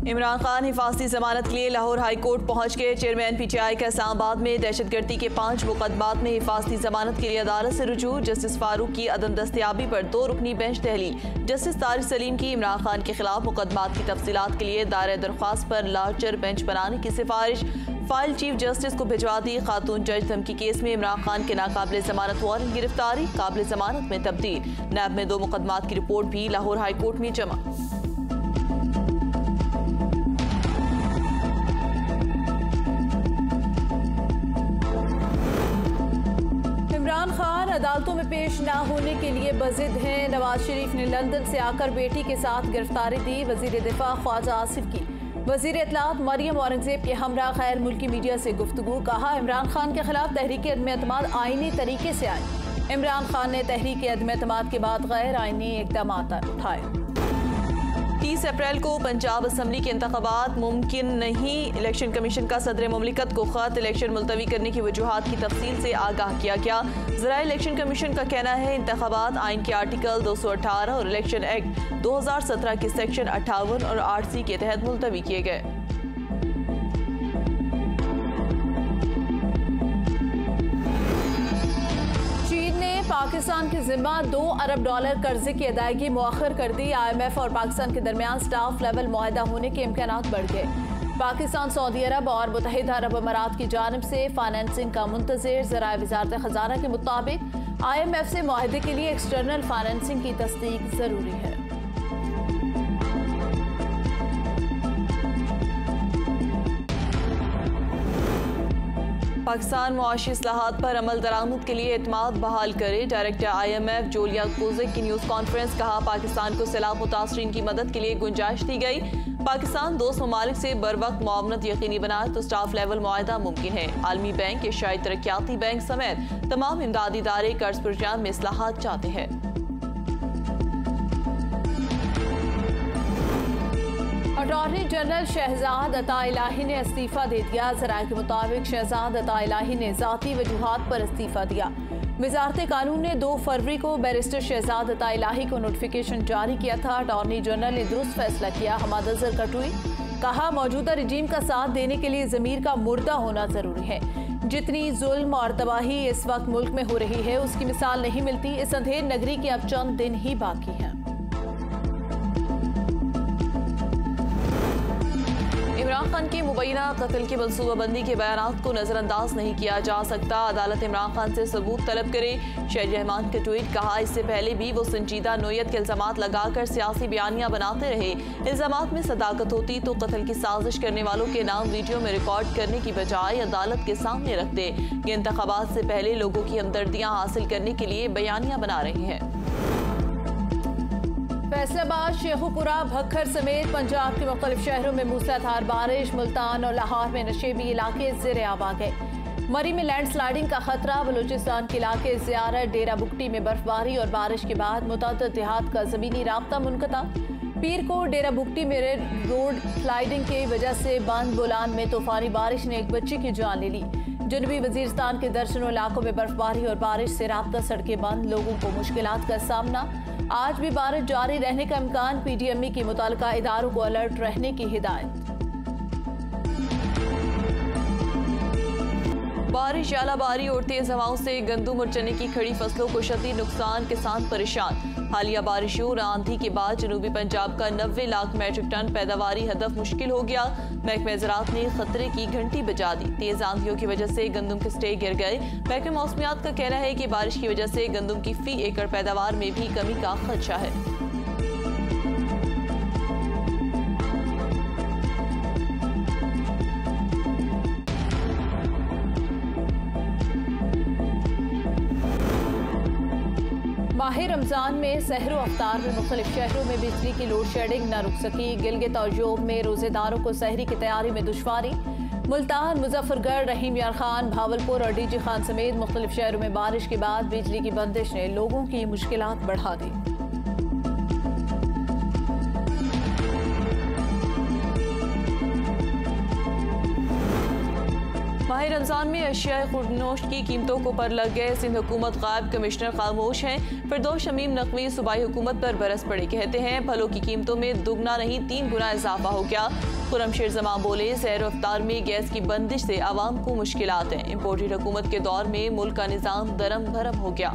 इमरान खान हिफाजती जमानत के लिए लाहौर हाई कोर्ट पहुंच गए। चेयरमैन पीटीआई का इस्लामाबाद में दहशतगर्दी के 5 मुकदमात में हिफाजती जमानत के लिए अदालत से रुजू। जस्टिस फारूक की अदम दस्तयाबी पर 2 रुकनी बेंच तहलील। जस्टिस तारिक सलीम की इमरान खान के खिलाफ मुकदमात की तफसीलात के लिए दायर दरख्वास्त पर लार्जर बेंच बनाने की सिफारिश। फाइल चीफ जस्टिस को भिजवा दी। खातून जज धमकी केस में इमरान खान के नाकाबिले जमानत वारंट गिरफ्तारी काबिले जमानत में तब्दील। नैब में 2 मुकदमात की रिपोर्ट भी लाहौर हाई कोर्ट में जमा। इमरान खान अदालतों में पेश न होने के लिए बजिद हैं। नवाज शरीफ ने लंदन से आकर बेटी के साथ गिरफ्तारी दी। वजीर दिफा ख्वाजा आसिफ की वजीर इत्तलात मरियम औरंगजेब के हमरा गैर मुल्की मीडिया से गुफ्तगू। कहा, इमरान खान के खिलाफ तहरीक अदम एतमाद आईनी तरीके से आई। इमरान खान ने तहरीक अदम एतमाद के बाद गैर आईनी इकदाम उठाए। 30 अप्रैल को पंजाब असम्बली के इंतखाबात मुमकिन नहीं। इलेक्शन कमीशन का सदर मुमलिकत को खत इलेक्शन मुलतवी करने की वजूहात की तफसील से आगाह किया गया। ज़राए इलेक्शन कमीशन का कहना है इंतखाबात आइन के आर्टिकल 218 और इलेक्शन एक्ट 2017 के सेक्शन 58 और 8C के तहत मुलतवी किए गए। पाकिस्तान के जिम्मा $2 अरब कर्जे की अदायगी मुअख्खर कर दी। IMF और पाकिस्तान के दरमियान स्टाफ लेवल मुआहदा होने के इम्कानात बढ़ गए। पाकिस्तान सऊदी अरब और मुत्तहिदा अरब अमारात की जानिब से फाइनेंसिंग का मुंतज़िर। ज़राए वज़ारत ख़ज़ाना के मुताबिक IMF से मुआहदे के लिए एक्सटर्नल फाइनेंसिंग की तस्दीक ज़रूरी है। पाकिस्तान मुआशी इस्लाहात पर अमल दरामद के लिए एतमाद बहाल करे। डायरेक्टर IMF जोलिया कोज़िक की न्यूज़ कॉन्फ्रेंस। कहा, पाकिस्तान को सैलाब मुतासरीन की मदद के लिए गुंजाइश दी गई। पाकिस्तान दोस्त ममालिक से बर वक्त मुआवनत यकीनी बनाए तो स्टाफ लेवल मुआहदा मुमकिन है। आलमी बैंक, एशियाई तरक्याती बैंक समेत तमाम इमदादी इदारे कर्ज प्रोग्राम में इस्लाहात चाहते हैं। अटॉर्नी जनरल शहजाद अता इलाही ने इस्तीफा दे दिया। ज़राए के मुताबिक शहजाद अता इलाही ने ज़ाती वजूहात पर इस्तीफा दिया। वज़ारत कानून ने 2 फरवरी को बैरिस्टर शहजाद अता इलाही को नोटिफिकेशन जारी किया था। अटॉर्नी जनरल ने दुरुस्त फैसला किया। हमाद अज़हर कटुई। कहा, मौजूदा रजीम का साथ देने के लिए ज़मीर का मुर्दा होना ज़रूरी है। जितनी जुल्म और तबाही इस वक्त मुल्क में हो रही है उसकी मिसाल नहीं मिलती। इस अंधेर नगरी के अब चंद दिन ही बाकी हैं। इमरान खान के मुबैना कत्ल की मनसूबाबंदी के बयानात को नजरअंदाज नहीं किया जा सकता। अदालत इमरान खान से सबूत तलब करे। शहर रहमान के ट्वीट। कहा, इससे पहले भी वो संजीदा नोयत के इल्जामात लगाकर सियासी बयानियां बनाते रहे। इल्जामात में सदाकत होती तो कत्ल की साजिश करने वालों के नाम वीडियो में रिकॉर्ड करने की बजाय अदालत के सामने रखते। ये इंतखाबात से पहले लोगों की हमदर्दियां हासिल करने के लिए बयानियां बना रहे हैं। फैसलाबाद, शेखुपुरा, भक्खर समेत पंजाब के मुख्तलिफ शहरों में मूसलाधार बारिश। मुल्तान और लाहौर में नशेबी इलाके ज़ेर आब आ गए। मरी में लैंडस्लाइडिंग का खतरा। बलूचिस्तान के इलाके ज़ियारत, डेरा बुगटी में बर्फबारी और बारिश के बाद मुतअद्दिद देहात का ज़मीनी राब्ता मुनक़ता। पीर को डेरा बुगटी में रोड स्लाइडिंग की वजह से बंद। बोलान में तूफानी बारिश ने एक बच्चे की जान ले ली। जनूबी वजीरिस्तान के दर्जनों इलाकों में बर्फबारी और बारिश से राब्ता सड़कें बंद। लोगों को मुश्किलात का सामना। आज भी बारिश जारी रहने का इम्कान। PDME की मुताल्लिका इदारों को अलर्ट रहने की हिदायत। बारिश, आलाबारी और तेज हवाओं से गंदम और चने की खड़ी फसलों को शदीद नुकसान। किसान परेशान। हालिया बारिशों और आंधी के बाद जनूबी पंजाब का 90 लाख मैट्रिक टन पैदावारी हदफ मुश्किल हो गया। महकमे ज़राअत ने खतरे की घंटी बजा दी। तेज आंधियों की वजह से गंदम के स्टे गिर गए। महकमे मौसमियात का कहना है कि बारिश की वजह से गंदम की फी एकड़ पैदावार में भी कमी का खदशा है। माह रमज़ान में सहरो अफ्तार में मुख्तलिफ शहरों में बिजली की लोड शेडिंग न रुक सकी। गिलगित और जोब में रोजेदारों को सहरी की तैयारी में दुश्वारी। मुल्तान, मुजफ्फरगढ़, रहीम यार खान, भावलपुर और DG खान समेत मुख्तलिफ शहरों में बारिश के बाद बिजली की बंदिश ने लोगों की मुश्किलात बढ़ा दी। माह माह रमजान में अशिया खुर्दनोश की कीमतों को पर लग गए। सिंध हुकूमत गायब, कमिश्नर खामोश हैं। फिरदौस शमीम नकवी सूबाई हुकूमत पर बरस पड़े, कहते हैं फलों की कीमतों में दुगना नहीं 3 गुना इजाफा हो गया। खुर्रमशेर जमा बोले, सैर रफ्तार में गैस की बंदिश से आवाम को मुश्किलात हैं। इम्पोर्टेड हुकूमत के दौर में मुल्क का निज़ाम दरम भरम हो गया।